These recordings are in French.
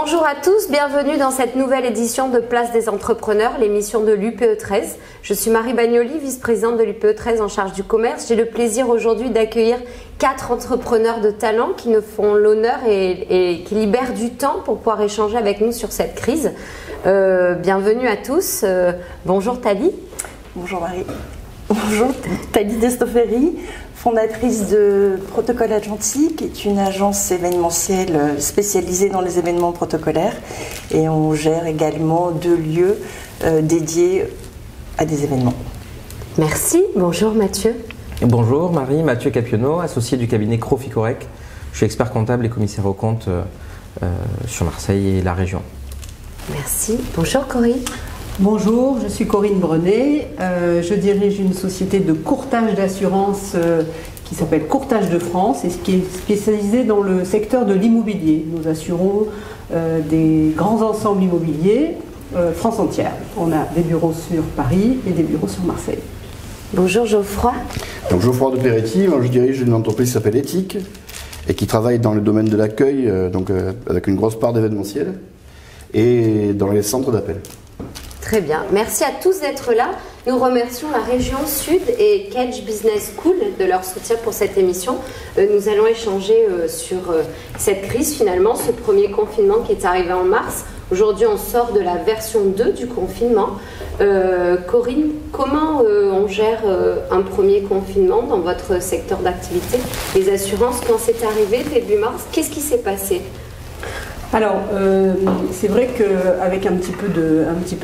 Bonjour à tous, bienvenue dans cette nouvelle édition de Place des Entrepreneurs, l'émission de l'UPE 13. Je suis Marie Bagnoli, vice-présidente de l'UPE 13 en charge du commerce. J'ai le plaisir aujourd'hui d'accueillir 4 entrepreneurs de talent qui nous font l'honneur et qui libèrent du temps pour pouvoir échanger avec nous sur cette crise. Bienvenue à tous. Bonjour Thalie. Bonjour Marie. Bonjour Thalie Destoferi, fondatrice de Protocole Atlantique, qui est une agence événementielle spécialisée dans les événements protocolaires. Et on gère également 2 lieux dédiés à des événements. Merci. Bonjour Mathieu. Bonjour Marie, Mathieu Capionneau, associé du cabinet Croficorec. Je suis expert comptable et commissaire aux comptes sur Marseille et la région. Merci. Bonjour Corinne. Bonjour, je suis Corinne Brenet, je dirige une société de courtage d'assurance qui s'appelle Courtage de France et qui est spécialisée dans le secteur de l'immobilier. Nous assurons des grands ensembles immobiliers France entière. On a des bureaux sur Paris et des bureaux sur Marseille. Bonjour Geoffroy. Donc Geoffroy de Peretti, moi je dirige une entreprise qui s'appelle Éthique et qui travaille dans le domaine de l'accueil, avec une grosse part d'événementiel et dans les centres d'appel. Très bien. Merci à tous d'être là. Nous remercions la région Sud et Kedge Business School de leur soutien pour cette émission. Nous allons échanger sur cette crise finalement, ce premier confinement qui est arrivé en mars. Aujourd'hui, on sort de la version 2 du confinement. Corinne, comment on gère un premier confinement dans votre secteur d'activité? Les assurances, quand c'est arrivé début mars, qu'est-ce qui s'est passé? Alors, c'est vrai qu'avec un petit peu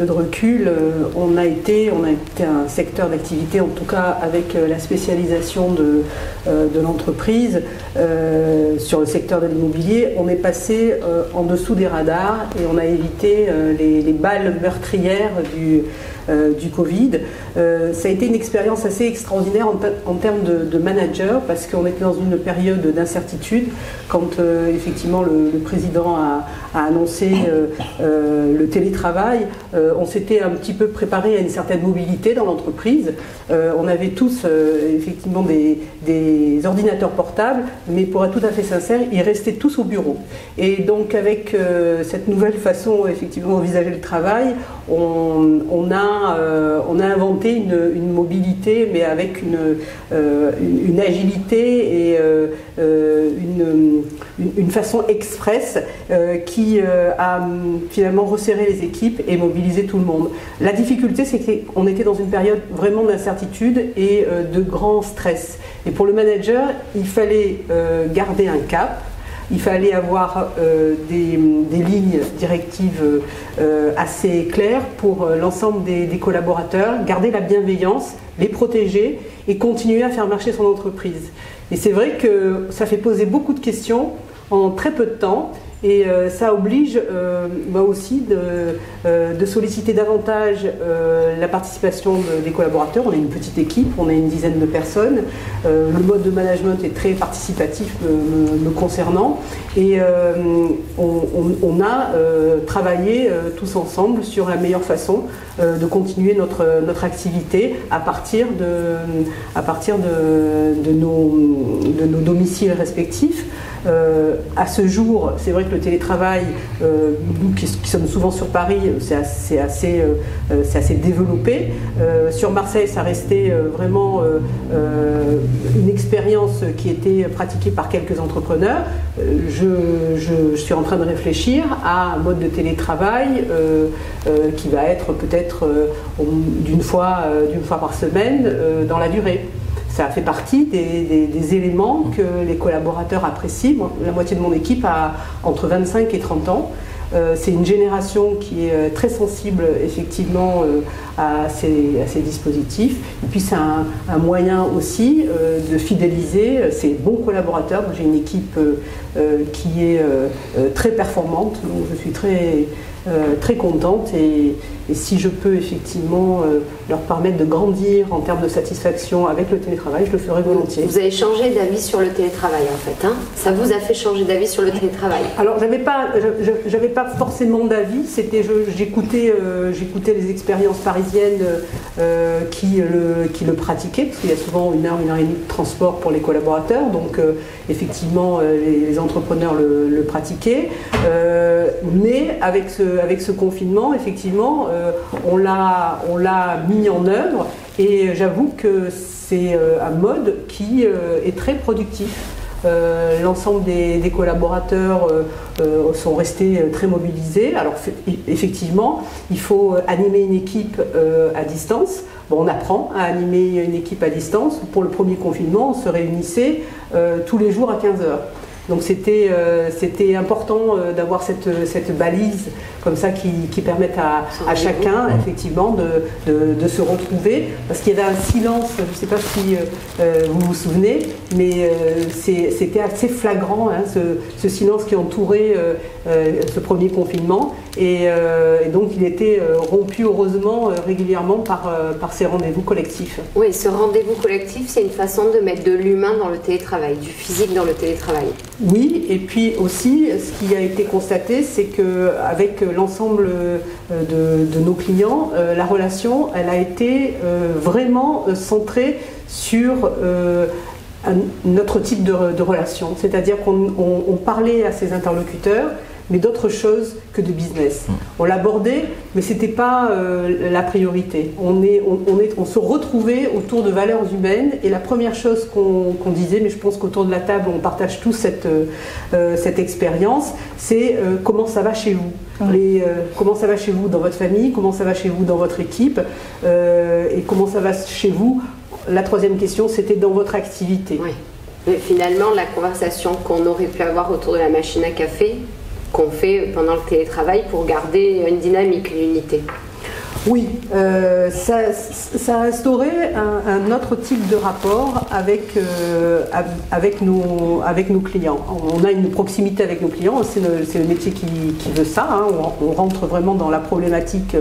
de recul, on a été un secteur d'activité, en tout cas avec la spécialisation de l'entreprise sur le secteur de l'immobilier, on est passé en dessous des radars et on a évité les balles meurtrières du Covid. Ça a été une expérience assez extraordinaire en termes de manager parce qu'on était dans une période d'incertitude quand effectivement le président a annoncé le télétravail. On s'était un petit peu préparé à une certaine mobilité dans l'entreprise. On avait tous effectivement des ordinateurs portables, mais pour être tout à fait sincère, ils restaient tous au bureau. Et donc avec cette nouvelle façon effectivement d'envisager le travail, on a inventé une mobilité, mais avec une agilité et une façon express qui a finalement resserré les équipes et mobilisé tout le monde. La difficulté, c'est qu'on était dans une période vraiment d'incertitude et de grand stress. Et pour le manager, il fallait garder un cap. Il fallait avoir des lignes directives assez claires pour l'ensemble des collaborateurs, garder la bienveillance, les protéger et continuer à faire marcher son entreprise. Et c'est vrai que ça fait poser beaucoup de questions en très peu de temps. Et ça oblige aussi de solliciter davantage la participation des collaborateurs. On est une petite équipe, on est une dizaine de personnes. Le mode de management est très participatif me concernant. Et on a travaillé tous ensemble sur la meilleure façon de continuer notre activité à partir de nos domiciles respectifs. À ce jour, c'est vrai que le télétravail, nous qui sommes souvent sur Paris, c'est assez développé. Sur Marseille, ça restait vraiment une expérience qui était pratiquée par quelques entrepreneurs. Je suis en train de réfléchir à un mode de télétravail qui va être peut-être d'une fois par semaine dans la durée. Ça fait partie des éléments que les collaborateurs apprécient. Moi, la moitié de mon équipe a entre 25 et 30 ans. C'est une génération qui est très sensible effectivement à ces dispositifs. Et puis c'est un moyen aussi de fidéliser ces bons collaborateurs. Moi, j'ai une équipe qui est très performante, donc je suis très très contentes et si je peux effectivement leur permettre de grandir en termes de satisfaction avec le télétravail, je le ferai volontiers. Vous avez changé d'avis sur le télétravail en fait, hein? Ça vous a fait changer d'avis sur le télétravail? Alors j'avais pas forcément d'avis, j'écoutais les expériences parisiennes qui le pratiquaient, parce qu'il y a souvent une heure et demie de transport pour les collaborateurs, donc effectivement les entrepreneurs le pratiquaient, mais avec ce confinement, effectivement, on l'a mis en œuvre et j'avoue que c'est un mode qui est très productif. L'ensemble des collaborateurs sont restés très mobilisés. Alors effectivement, il faut animer une équipe à distance. Bon, on apprend à animer une équipe à distance. Pour le premier confinement, on se réunissait tous les jours à 15h. Donc c'était important d'avoir cette balise comme ça qui permette à chacun effectivement de se retrouver, parce qu'il y avait un silence, je ne sais pas si vous vous souvenez, mais c'était assez flagrant, hein, ce silence qui entourait ce premier confinement et donc il était rompu heureusement régulièrement par ces rendez-vous collectifs. Oui, ce rendez-vous collectif, c'est une façon de mettre de l'humain dans le télétravail, du physique dans le télétravail. Oui, et puis aussi, ce qui a été constaté, c'est qu'avec l'ensemble de nos clients, la relation, elle a été vraiment centrée sur notre type de relation. C'est-à-dire qu'on parlait à ses interlocuteurs, mais d'autres choses que de business. On l'abordait, mais ce n'était pas la priorité. On se retrouvait autour de valeurs humaines et la première chose qu'on disait, mais je pense qu'autour de la table on partage tous cette expérience, c'est comment ça va chez vous. Comment ça va chez vous dans votre famille, comment ça va chez vous dans votre équipe et comment ça va chez vous. La troisième question, c'était dans votre activité. Oui. Mais finalement, la conversation qu'on aurait pu avoir autour de la machine à café, qu'on fait pendant le télétravail pour garder une dynamique, une unité. Oui, ça a instauré un autre type de rapport avec nos clients. On a une proximité avec nos clients, c'est le métier qui veut ça, hein. On rentre vraiment dans la problématique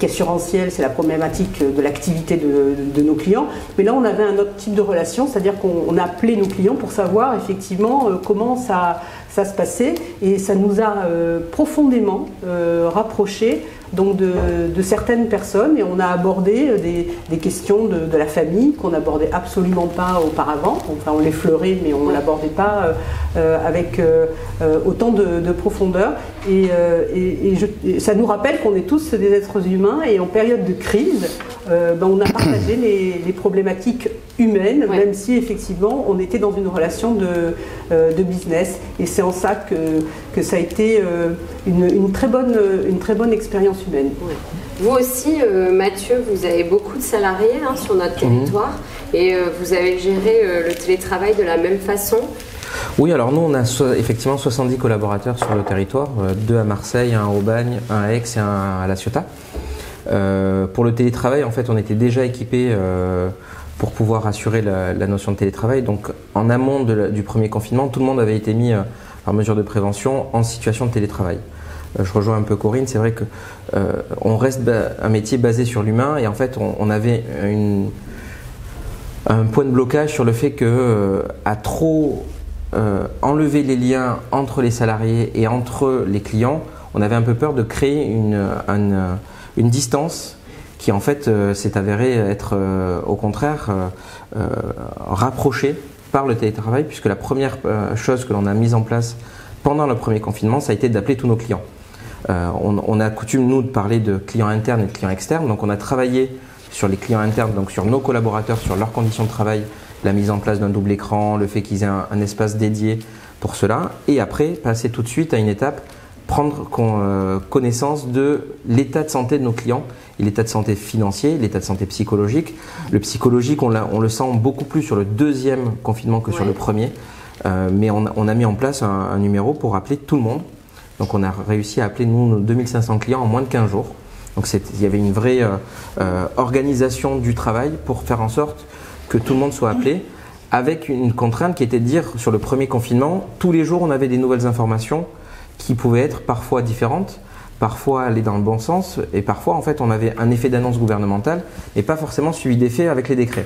assurantielle, c'est la problématique de l'activité de nos clients. Mais là, on avait un autre type de relation, c'est-à-dire qu'on a appelé nos clients pour savoir effectivement comment ça se passait et ça nous a profondément rapprochés donc de certaines personnes et on a abordé des questions de la famille qu'on n'abordait absolument pas auparavant. Enfin, on l'effleurait mais on ne l'abordait pas avec autant de profondeur et ça nous rappelle qu'on est tous des êtres humains et en période de crise on a partagé les problématiques humaines, ouais. Même si effectivement on était dans une relation de business et c'est en ça que ça a été une très bonne expérience humaine. Ouais. Vous aussi, Mathieu, vous avez beaucoup de salariés sur notre territoire et vous avez géré le télétravail de la même façon. Oui, alors nous on a effectivement 70 collaborateurs sur le territoire, 2 à Marseille, 1 à Aubagne, 1 à Aix et 1 à La Ciotat. Pour le télétravail, en fait, on était déjà équipés pour pouvoir assurer la notion de télétravail. Donc, en amont du premier confinement, tout le monde avait été mis en mesure de prévention en situation de télétravail. Je rejoins un peu Corinne, c'est vrai que on reste un métier basé sur l'humain et en fait, on avait un point de blocage sur le fait que à trop enlever les liens entre les salariés et entre les clients, on avait un peu peur de créer une distance qui en fait s'est avérée être au contraire rapprochée par le télétravail, puisque la première chose que l'on a mise en place pendant le premier confinement, ça a été d'appeler tous nos clients. On a coutume, nous, de parler de clients internes et de clients externes, donc on a travaillé sur les clients internes, donc sur nos collaborateurs, sur leurs conditions de travail, la mise en place d'un double écran, le fait qu'ils aient un espace dédié pour cela, et après passer tout de suite à une étape, prendre connaissance de l'état de santé de nos clients, et l'état de santé financier, l'état de santé psychologique. Le psychologique, on le sent beaucoup plus sur le deuxième confinement que sur le premier, mais on a mis en place un numéro pour appeler tout le monde. Donc on a réussi à appeler nos 2500 clients en moins de 15 jours. Donc il y avait une vraie organisation du travail pour faire en sorte que tout le monde soit appelé, avec une contrainte qui était de dire, sur le premier confinement, tous les jours on avait des nouvelles informations qui pouvaient être parfois différentes, parfois aller dans le bon sens, et parfois en fait on avait un effet d'annonce gouvernementale et pas forcément suivi d'effet avec les décrets.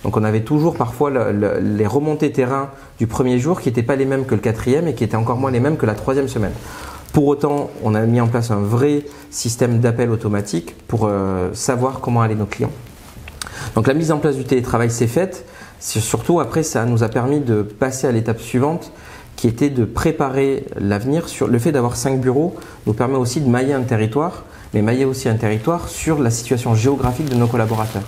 Donc on avait toujours parfois les remontées terrain du premier jour qui n'étaient pas les mêmes que le quatrième et qui étaient encore moins les mêmes que la troisième semaine. Pour autant, on a mis en place un vrai système d'appel automatique pour savoir comment allaient nos clients. Donc la mise en place du télétravail s'est faite, surtout après ça nous a permis de passer à l'étape suivante qui était de préparer l'avenir. Le fait d'avoir 5 bureaux nous permet aussi de mailler un territoire, mais mailler aussi un territoire sur la situation géographique de nos collaborateurs.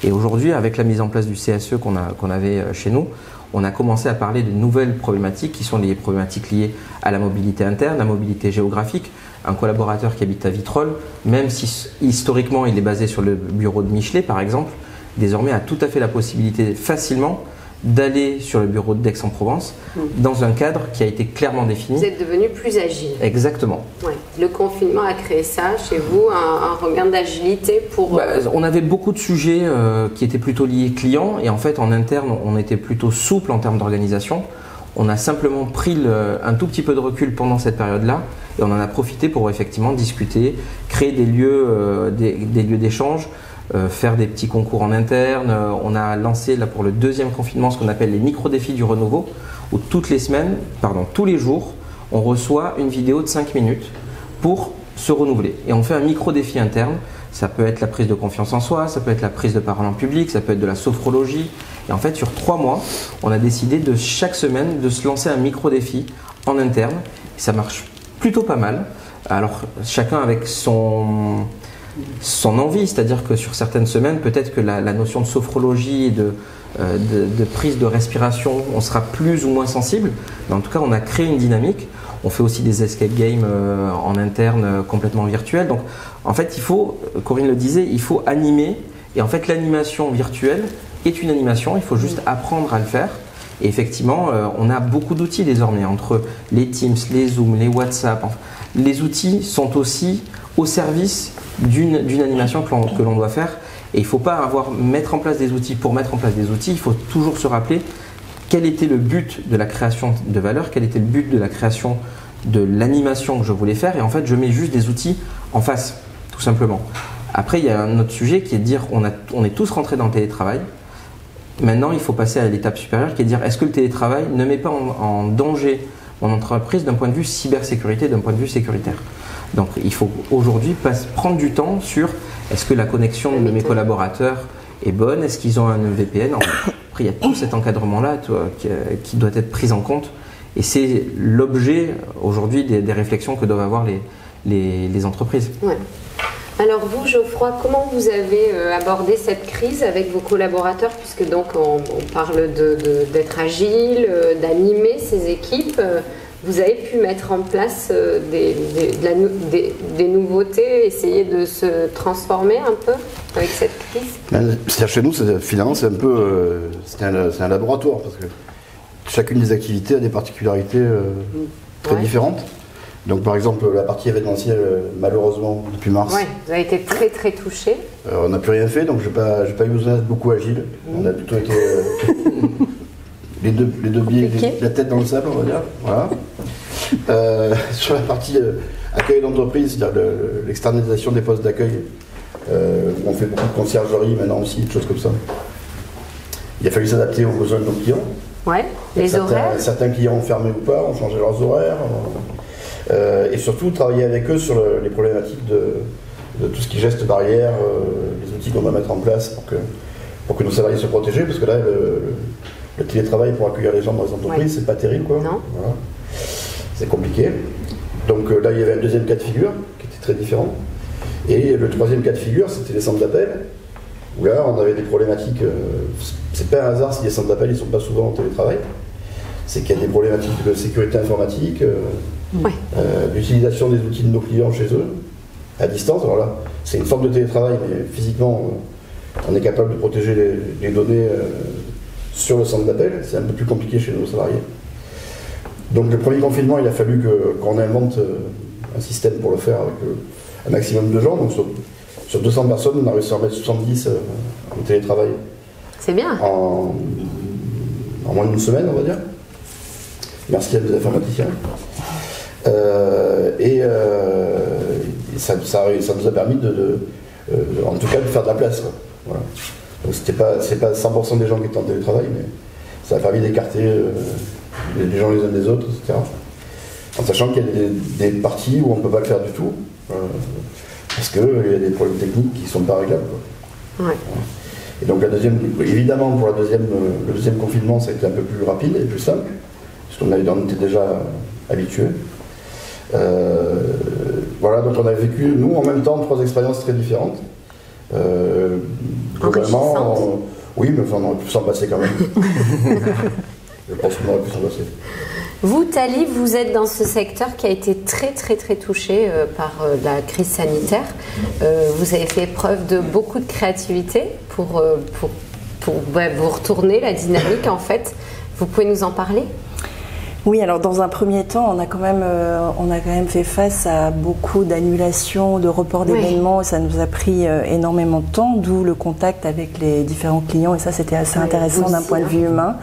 Et aujourd'hui, avec la mise en place du CSE qu'on avait chez nous, on a commencé à parler de nouvelles problématiques qui sont les problématiques liées à la mobilité interne, la mobilité géographique. Un collaborateur qui habite à Vitrolles, même si historiquement il est basé sur le bureau de Michelet par exemple, désormais a tout à fait la possibilité facilement d'aller sur le bureau d'Aix-en-Provence dans un cadre qui a été clairement défini. Vous êtes devenu plus agile. Exactement. Ouais. Le confinement a créé ça chez vous, un regain d'agilité pour... On avait beaucoup de sujets qui étaient plutôt liés clients et en fait en interne on était plutôt souple en termes d'organisation. On a simplement pris un tout petit peu de recul pendant cette période-là et on en a profité pour effectivement discuter, créer des lieux d'échange, faire des petits concours en interne. On a lancé là pour le deuxième confinement ce qu'on appelle les micro-défis du renouveau où tous les jours, on reçoit une vidéo de 5 minutes pour se renouveler. Et on fait un micro-défi interne. Ça peut être la prise de confiance en soi, ça peut être la prise de parole en public, ça peut être de la sophrologie. Et en fait, sur 3 mois, on a décidé de chaque semaine de se lancer un micro-défi en interne. Et ça marche plutôt pas mal. Alors, chacun avec son envie, c'est-à-dire que sur certaines semaines, peut-être que la notion de sophrologie et de prise de respiration, on sera plus ou moins sensible. Mais en tout cas, on a créé une dynamique. On fait aussi des escape games en interne complètement virtuels. Donc, en fait, Corinne le disait, il faut animer. Et en fait, l'animation virtuelle est une animation. Il faut juste apprendre à le faire. Et effectivement, on a beaucoup d'outils désormais, entre les Teams, les Zoom, les WhatsApp. Enfin, les outils sont aussi au service d'une animation que l'on doit faire. Et il ne faut pas mettre en place des outils pour mettre en place des outils. Il faut toujours se rappeler quel était le but de la création de valeur, quel était le but de la création de l'animation que je voulais faire. Et en fait, je mets juste des outils en face, tout simplement. Après, il y a un autre sujet qui est de dire on est tous rentrés dans le télétravail. Maintenant, il faut passer à l'étape supérieure qui est de dire est-ce que le télétravail ne met pas en danger mon entreprise d'un point de vue cybersécurité, d'un point de vue sécuritaire. Donc il faut aujourd'hui prendre du temps sur est-ce que la connexion de mes collaborateurs est bonne, est-ce qu'ils ont un VPN. Après il y a tout cet encadrement-là qui doit être pris en compte et c'est l'objet aujourd'hui des réflexions que doivent avoir les entreprises. Ouais. Alors vous, Geoffroy, comment vous avez abordé cette crise avec vos collaborateurs, puisque donc on parle d'être agile, d'animer ces équipes. Vous avez pu mettre en place des nouveautés, essayer de se transformer un peu avec cette crise. Chez nous, finalement, c'est un peu c'est un laboratoire parce que chacune des activités a des particularités très différentes. Donc par exemple la partie événementielle, malheureusement depuis mars. Oui, vous avez été très très touché. On n'a plus rien fait, donc j'ai pas eu besoin d'être beaucoup agile. On a plutôt été les deux pieds, la tête dans le sable, on va dire. Voilà. Sur la partie accueil d'entreprise, c'est-à-dire l'externalisation des postes d'accueil, on fait beaucoup de conciergerie maintenant aussi, des choses comme ça. Il a fallu s'adapter aux besoins de nos clients. Ouais, les horaires. Certains clients ont fermé ou pas, ont changé leurs horaires. Et surtout travailler avec eux sur les problématiques de tout ce qui est gestes barrières, les outils qu'on va mettre en place pour que nos salariés soient protégés, parce que là, le télétravail pour accueillir les gens dans les entreprises, c'est pas terrible, quoi. Non. Voilà. C'est compliqué. Donc là, il y avait un deuxième cas de figure qui était très différent. Et le troisième cas de figure, c'était les centres d'appel, où là, on avait des problématiques. C'est pas un hasard si les centres d'appel ils sont pas souvent en télétravail. C'est qu'il y a des problématiques de sécurité informatique, l'utilisation des outils de nos clients chez eux, à distance. Alors là, c'est une forme de télétravail, mais physiquement, on est capable de protéger les données sur le centre d'appel. C'est un peu plus compliqué chez nos salariés. Donc le premier confinement, il a fallu qu'on invente un système pour le faire avec un maximum de gens. Donc sur 200 personnes, on a réussi à en mettre 70 en télétravail. C'est bien. En moins d'une semaine, on va dire. Merci à des informaticiens. Ça nous a permis en tout cas de faire de la place, quoi. Voilà. Donc c'est pas 100% des gens qui étaient en télétravail, mais ça a permis d'écarter les gens les uns des autres, etc. En sachant qu'il y a des parties où on ne peut pas le faire du tout, parce qu'il y a des problèmes techniques qui ne sont pas réglables, quoi. Ouais. Et donc évidemment pour le deuxième confinement, ça a été un peu plus rapide et plus simple, parce qu'on était déjà habitués. Voilà, donc on a vécu, nous, en même temps, 3 expériences très différentes. Globalement, oui, mais enfin, on aurait pu s'en passer quand même. Je pense qu'on aurait pu s'en passer. Vous, Thalie, vous êtes dans ce secteur qui a été très touché par la crise sanitaire. Vous avez fait preuve de beaucoup de créativité pour vous retourner la dynamique, en fait. Vous pouvez nous en parler ? Oui, alors dans un premier temps, on a quand même fait face à beaucoup d'annulations, de reports d'événements, et ça nous a pris énormément de temps, d'où le contact avec les différents clients, et ça c'était assez intéressant d'un point de vue humain,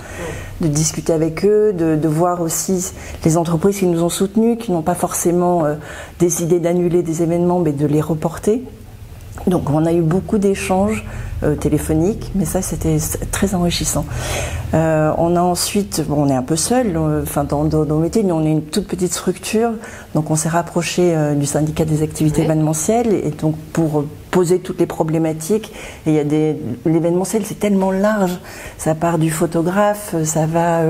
de discuter avec eux, de voir aussi les entreprises qui nous ont soutenus, qui n'ont pas forcément décidé d'annuler des événements, mais de les reporter. Donc on a eu beaucoup d'échanges téléphoniques, mais ça c'était très enrichissant. On a ensuite, on est un peu seul, dans nos métiers, mais on est une toute petite structure, donc on s'est rapproché du syndicat des activités événementielles, et donc pour poser toutes les problématiques. Et l'événementiel c'est tellement large, ça part du photographe, ça va,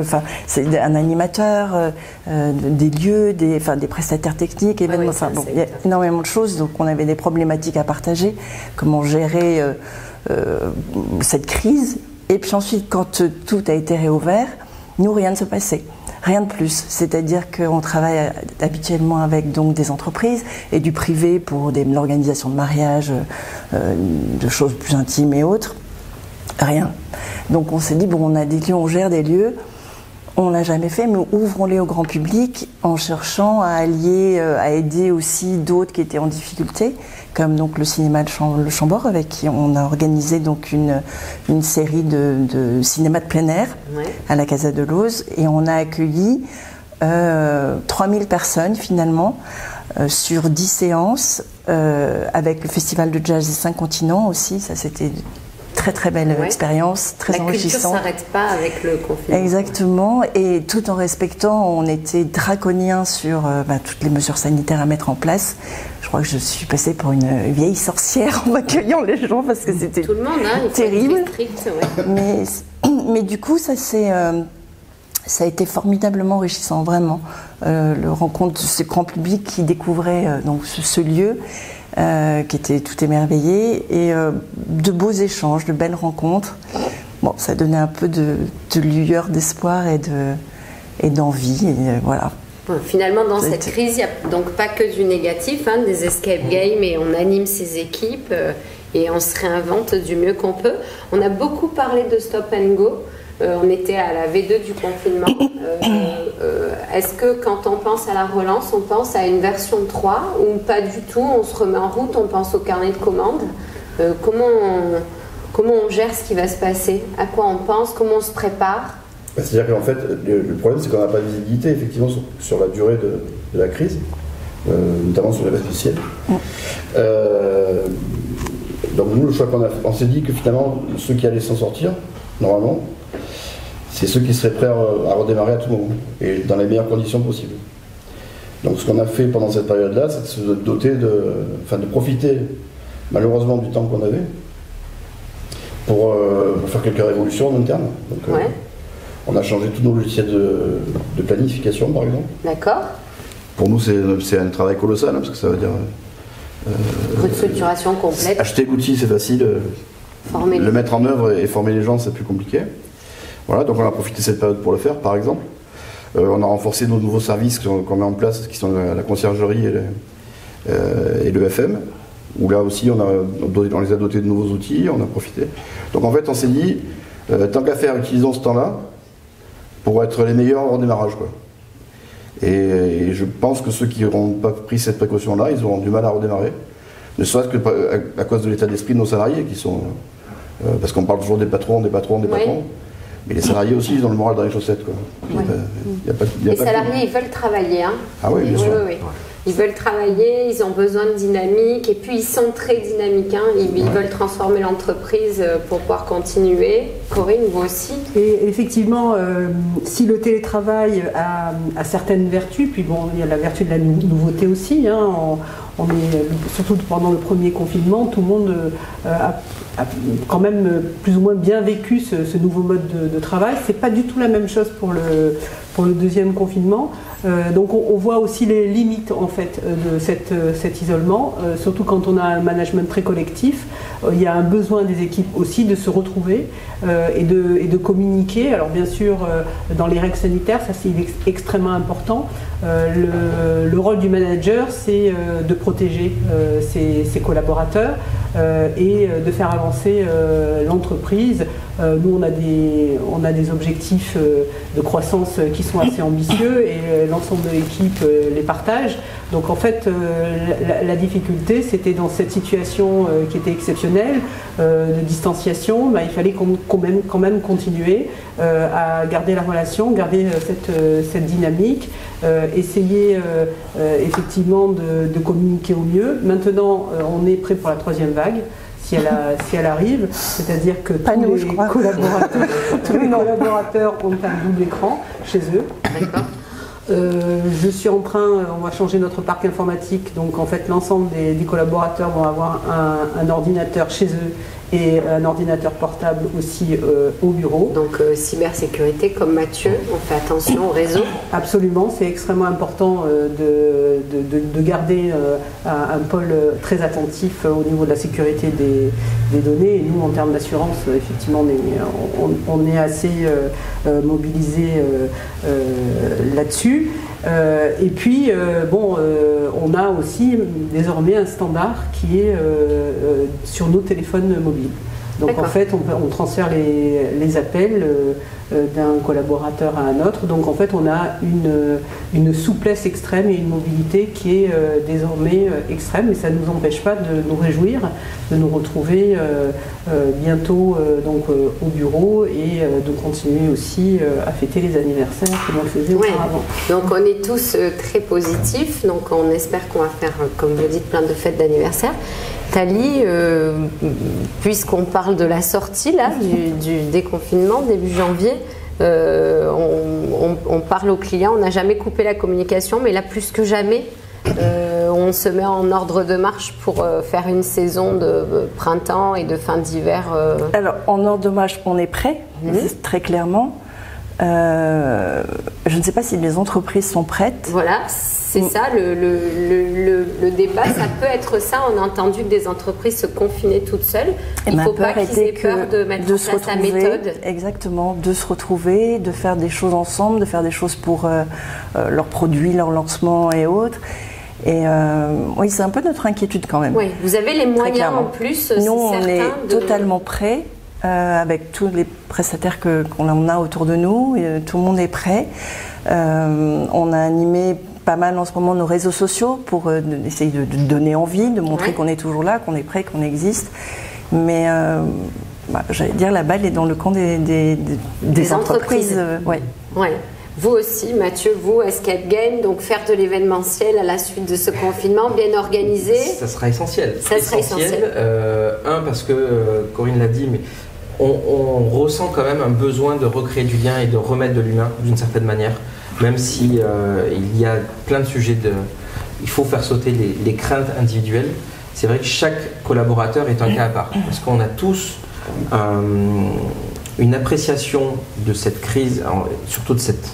c'est un animateur, des lieux, des prestataires techniques, événements, il y a énormément de choses, donc on avait des problématiques à partager, comment gérer cette crise. Et puis ensuite, quand tout a été réouvert, nous, rien ne se passait. Rien de plus. C'est-à-dire qu'on travaille habituellement avec donc, des entreprises et du privé pour l'organisation de mariage, de choses plus intimes et autres. Rien. Donc on s'est dit, bon, on a des lieux, on gère des lieux. On l'a jamais fait, mais ouvrons-les au grand public en cherchant à allier, à aider aussi d'autres qui étaient en difficulté, comme donc le cinéma de Chambord, avec qui on a organisé donc une série de cinéma de plein air à la Casa de Lose, et on a accueilli 3000 personnes finalement sur 10 séances, avec le festival de jazz des 5 continents aussi. Ça c'était très belle expérience, très enrichissante. La culture ne s'arrête pas avec le confinement. Exactement, et tout en respectant, on était draconiens sur toutes les mesures sanitaires à mettre en place. Je crois que je suis passée pour une vieille sorcière en accueillant les gens parce que c'était tout le monde, terrible. Strict, mais du coup, ça a été formidablement enrichissant, vraiment. Le rencontre de ce grand public qui découvrait donc ce lieu. Qui était tout émerveillé, et de beaux échanges, de belles rencontres. Bon, ça donnait un peu de lueur d'espoir et d'envie, et voilà. Bon, finalement, dans cette crise, il n'y a donc pas que du négatif, des escape games, et on anime ses équipes et on se réinvente du mieux qu'on peut. On a beaucoup parlé de Stop and Go. On était à la V2 du confinement. Est-ce que quand on pense à la relance, on pense à une version 3 ou pas du tout? On se remet en route, on pense au carnet de commandes. Comment on gère ce qui va se passer? À quoi on pense? Comment on se prépare? C'est-à-dire qu'en fait, le problème, c'est qu'on n'a pas de visibilité effectivement sur la durée de la crise, notamment sur l'événementiel. Donc nous, le choix qu'on a fait, on s'est dit que finalement, ceux qui allaient s'en sortir, normalement, c'est ceux qui seraient prêts à redémarrer à tout moment, et dans les meilleures conditions possibles. Donc ce qu'on a fait pendant cette période-là, c'est de se doter de profiter malheureusement du temps qu'on avait pour faire quelques révolutions en interne. Donc, on a changé tous nos logiciels de planification, par exemple. D'accord. Pour nous, c'est un travail colossal, parce que ça veut dire... restructuration complète. Acheter l'outil, c'est facile. Le mettre en œuvre et former les gens, c'est plus compliqué. Voilà, donc on a profité de cette période pour le faire, par exemple. On a renforcé nos nouveaux services qu'on met en place, qui sont la conciergerie et le FM, où là aussi on les a dotés de nouveaux outils, on a profité. Donc en fait, on s'est dit, tant qu'à faire, utilisons ce temps-là pour être les meilleurs au démarrage, quoi. Et je pense que ceux qui n'auront pas pris cette précaution-là, ils auront du mal à redémarrer. Ne serait-ce que à cause de l'état d'esprit de nos salariés, qui sont... parce qu'on parle toujours des patrons. Mais les salariés aussi, ils ont le moral dans les chaussettes, quoi. Les salariés, ils veulent travailler. Hein. Ah oui, bien sûr. Oui. Ils veulent travailler, ils ont besoin de dynamique, et puis ils sont très dynamiques. Hein. Ils veulent transformer l'entreprise pour pouvoir continuer. Corinne, vous aussi? Et effectivement, si le télétravail a certaines vertus, puis bon, il y a la vertu de la nouveauté aussi. Hein. On est, surtout pendant le premier confinement, tout le monde a quand même plus ou moins bien vécu ce nouveau mode de travail. C'est pas du tout la même chose pour le deuxième confinement. Donc on voit aussi les limites en fait de cet isolement, surtout quand on a un management très collectif. Il y a un besoin des équipes aussi de se retrouver et de communiquer. Alors bien sûr, dans les règles sanitaires, ça c'est extrêmement important. Le rôle du manager, c'est de protéger ses collaborateurs et de faire avancer l'entreprise. Nous, on a des objectifs de croissance qui sont assez ambitieux et l'ensemble de l'équipe les partage. Donc en fait, la difficulté, c'était dans cette situation qui était exceptionnelle, de distanciation, il fallait quand même continuer à garder la relation, garder cette dynamique, essayer effectivement de communiquer au mieux. Maintenant, on est prêt pour la troisième vague. Si elle arrive, c'est-à-dire que tous les collaborateurs ont un double écran chez eux. D'accord. Je suis en train, on va changer notre parc informatique, donc en fait l'ensemble des collaborateurs vont avoir un ordinateur chez eux et un ordinateur portable aussi au bureau. Donc cybersécurité, comme Mathieu, on fait attention au réseau. Absolument, c'est extrêmement important de garder un pôle très attentif au niveau de la sécurité des données. Et nous, en termes d'assurance, effectivement, on est assez mobilisés là-dessus. Et puis, on a aussi désormais un standard qui est sur nos téléphones mobiles. Donc en fait, on transfère les appels d'un collaborateur à un autre. Donc en fait, on a une souplesse extrême et une mobilité qui est désormais extrême. Mais ça ne nous empêche pas de nous réjouir, de nous retrouver bientôt au bureau et de continuer aussi à fêter les anniversaires comme on le faisait auparavant. Donc on est tous très positifs. Donc on espère qu'on va faire, comme vous dites, plein de fêtes d'anniversaire. Thalie, puisqu'on parle de la sortie là, du déconfinement début janvier, on parle aux clients, on n'a jamais coupé la communication, mais là plus que jamais, on se met en ordre de marche pour faire une saison de printemps et de fin d'hiver. Alors en ordre de marche, on est prêt, très clairement. Je ne sais pas si les entreprises sont prêtes. Voilà, c'est ça, le débat, ça peut être ça. On a entendu que des entreprises se confinaient toutes seules. Il ne faut pas qu'ils aient peur de mettre en place la méthode. Exactement, de se retrouver, de faire des choses ensemble, de faire des choses pour leurs produits, leurs lancements et autres. Et oui, c'est un peu notre inquiétude quand même. Oui, vous avez les moyens en plus. Nous, on est totalement prêts. Avec tous les prestataires qu'on a autour de nous, tout le monde est prêt. On a animé pas mal en ce moment nos réseaux sociaux pour essayer de donner envie, de montrer qu'on est toujours là, qu'on est prêt, qu'on existe. Mais j'allais dire, la balle est dans le camp des entreprises. Ouais. Vous aussi, Mathieu, vous, Escape Game, donc faire de l'événementiel à la suite de ce confinement, bien organisé. Ça sera essentiel. Ça sera essentiel. Parce que Corinne l'a dit, mais on ressent quand même un besoin de recréer du lien et de remettre de l'humain d'une certaine manière, même si il y a plein de sujets il faut faire sauter les craintes individuelles. C'est vrai que chaque collaborateur est un cas à part, parce qu'on a tous une appréciation de cette crise, surtout de cette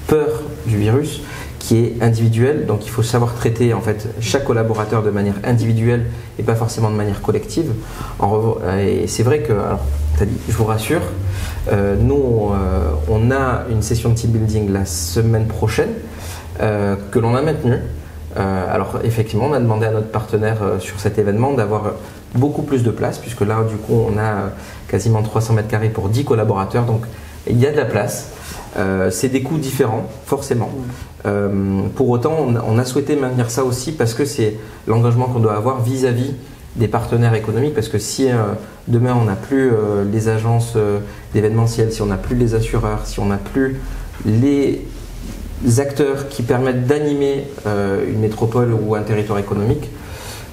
peur du virus, qui est individuelle. Donc il faut savoir traiter en fait chaque collaborateur de manière individuelle et pas forcément de manière collective. Et c'est vrai que, alors, je vous rassure, nous on a une session de team building la semaine prochaine que l'on a maintenue. Alors effectivement, on a demandé à notre partenaire sur cet événement d'avoir beaucoup plus de place, puisque là du coup on a quasiment 300 mètres carrés pour 10 collaborateurs, donc il y a de la place. C'est des coûts différents, forcément. Pour autant, on a souhaité maintenir ça aussi parce que c'est l'engagement qu'on doit avoir vis-à-vis des partenaires économiques, parce que si demain on n'a plus les agences d'événementiel, si on n'a plus les assureurs, si on n'a plus les acteurs qui permettent d'animer une métropole ou un territoire économique,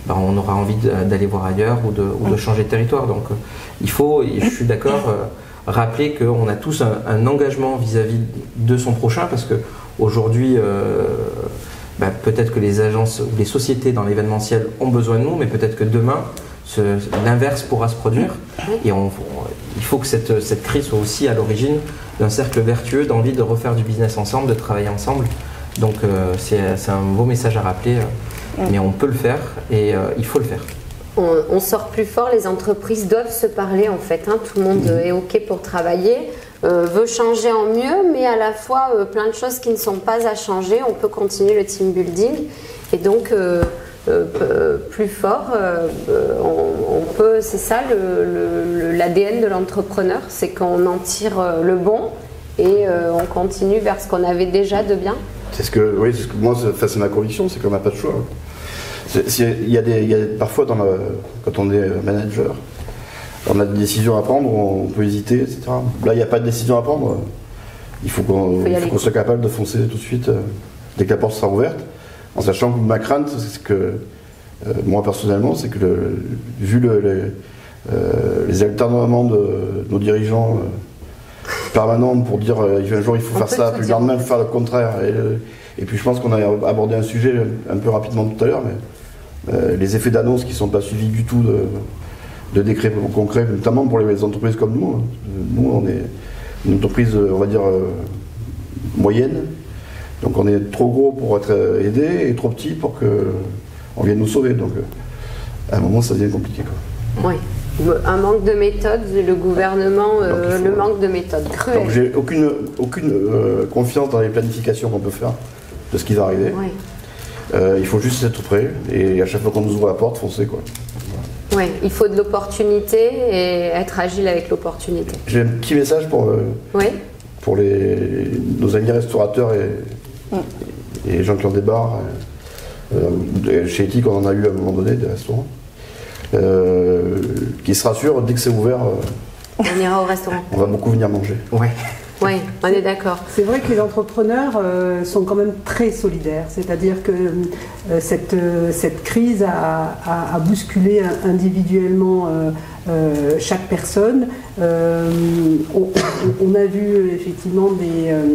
ben, on aura envie d'aller voir ailleurs ou de changer de territoire. Donc il faut, et je suis d'accord, rappeler qu'on a tous un engagement vis-à-vis de son prochain, parce qu'aujourd'hui, peut-être que les agences ou les sociétés dans l'événementiel ont besoin de nous, mais peut-être que demain, l'inverse pourra se produire. Et il faut que cette crise soit aussi à l'origine d'un cercle vertueux, d'envie de refaire du business ensemble, de travailler ensemble. Donc c'est un beau message à rappeler, mais on peut le faire et il faut le faire. On sort plus fort, les entreprises doivent se parler en fait, hein. Tout le monde est OK pour travailler, veut changer en mieux, mais à la fois plein de choses qui ne sont pas à changer. On peut continuer le team building et donc plus fort, on peut, c'est ça l'ADN de l'entrepreneur, c'est qu'on en tire le bon et on continue vers ce qu'on avait déjà de bien. C'est ce que moi, c'est ma conviction, c'est qu'on n'a pas de choix. Il y a parfois, quand on est manager, on a des décisions à prendre, on peut hésiter, etc. Là, il n'y a pas de décision à prendre. Il faut qu'on soit capable de foncer tout de suite dès que la porte sera ouverte, en sachant que ma crainte, c'est que, moi personnellement, c'est que vu les alternements de nos dirigeants permanents pour dire un jour il faut faire ça, puis le lendemain il faut faire le contraire. Et puis je pense qu'on a abordé un sujet un peu rapidement tout à l'heure, mais les effets d'annonce qui ne sont pas suivis du tout de décrets concrets, notamment pour les entreprises comme nous. Hein. Nous, on est une entreprise, on va dire, moyenne. Donc on est trop gros pour être aidé et trop petit pour qu'on vienne nous sauver. Donc à un moment, ça devient compliqué, quoi. Oui. Un manque de méthode, le gouvernement, le manque de méthode cruel. Donc j'ai aucune confiance dans les planifications qu'on peut faire de ce qui va arriver. Oui. Il faut juste être prêt et à chaque fois qu'on nous ouvre la porte, foncer, quoi. Oui, il faut de l'opportunité et être agile avec l'opportunité. J'ai un petit message pour nos amis restaurateurs et les gens qui ont des bars. Chez Ethique, on en a eu à un moment donné des restaurants. Qui se rassurent, dès que c'est ouvert, on ira au restaurant. On va beaucoup venir manger. Ouais. Oui, on est d'accord. C'est vrai que les entrepreneurs sont quand même très solidaires, c'est-à-dire que cette crise a bousculé individuellement chaque personne. On a vu effectivement de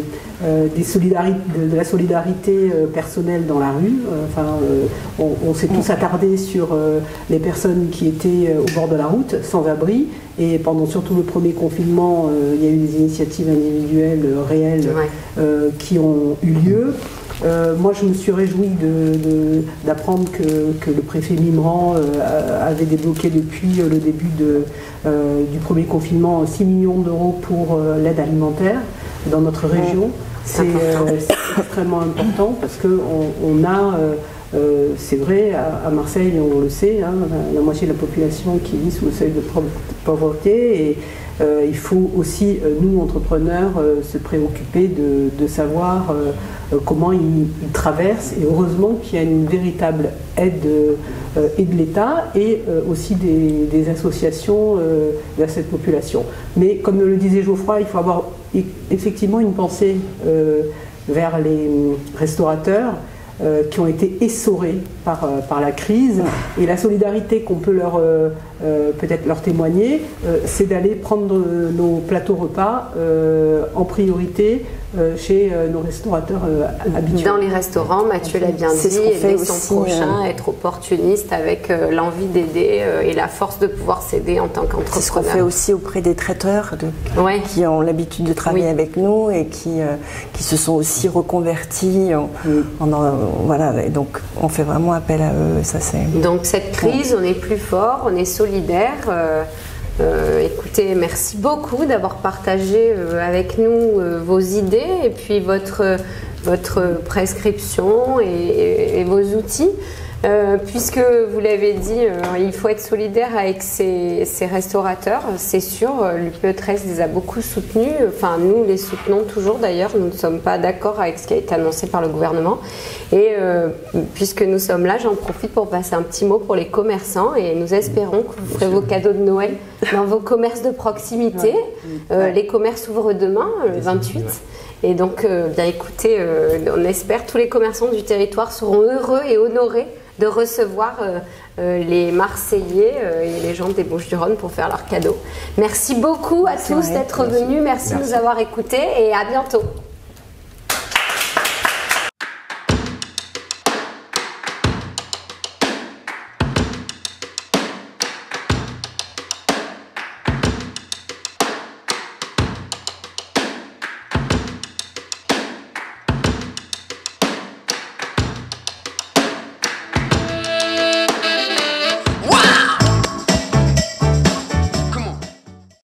la solidarité personnelle dans la rue. On s'est tous attardés sur les personnes qui étaient au bord de la route, sans abri. Et pendant surtout le premier confinement, il y a eu des initiatives individuelles réelles qui ont eu lieu. Moi, je me suis réjouie d'apprendre que le préfet Mimran avait débloqué depuis le début du premier confinement 6 millions d'euros pour l'aide alimentaire dans notre région. C'est extrêmement important parce qu'on a, c'est vrai, à Marseille, on le sait, hein, la moitié de la population qui vit sous le seuil de pauvreté. Et il faut aussi, nous, entrepreneurs, se préoccuper de savoir comment ils traversent. Et heureusement qu'il y a une véritable aide et de l'État et aussi des associations vers cette population. Mais comme le disait Geoffroy, il faut avoir effectivement une pensée vers les restaurateurs qui ont été essorés par la crise, et la solidarité qu'on peut peut-être leur témoigner, c'est d'aller prendre nos plateaux repas en priorité chez nos restaurateurs habituels. Dans les restaurants, Mathieu l'a bien dit, aider son prochain, être opportuniste avec l'envie d'aider et la force de pouvoir s'aider en tant qu'entrepreneur. C'est ce qu'on fait aussi auprès des traiteurs qui ont l'habitude de travailler avec nous et qui se sont aussi reconvertis. Voilà, et donc on fait vraiment appel à eux. Ça, donc cette crise, on est plus fort, on est solidaire. Écoutez, merci beaucoup d'avoir partagé avec nous vos idées et puis votre prescription et vos outils. Puisque vous l'avez dit, il faut être solidaire avec ces restaurateurs, c'est sûr. L'UPE 13 les a beaucoup soutenus. Enfin, nous les soutenons toujours d'ailleurs. Nous ne sommes pas d'accord avec ce qui a été annoncé par le gouvernement. Et puisque nous sommes là, j'en profite pour passer un petit mot pour les commerçants. Et nous espérons que vous ferez vos cadeaux de Noël dans vos commerces de proximité. Les commerces ouvrent demain, le 28. Et donc, bien écoutez, on espère que tous les commerçants du territoire seront heureux et honorés de recevoir les Marseillais et les gens des Bouches-du-Rhône pour faire leurs cadeaux. Merci beaucoup à tous d'être venus. Merci de nous avoir écoutés et à bientôt.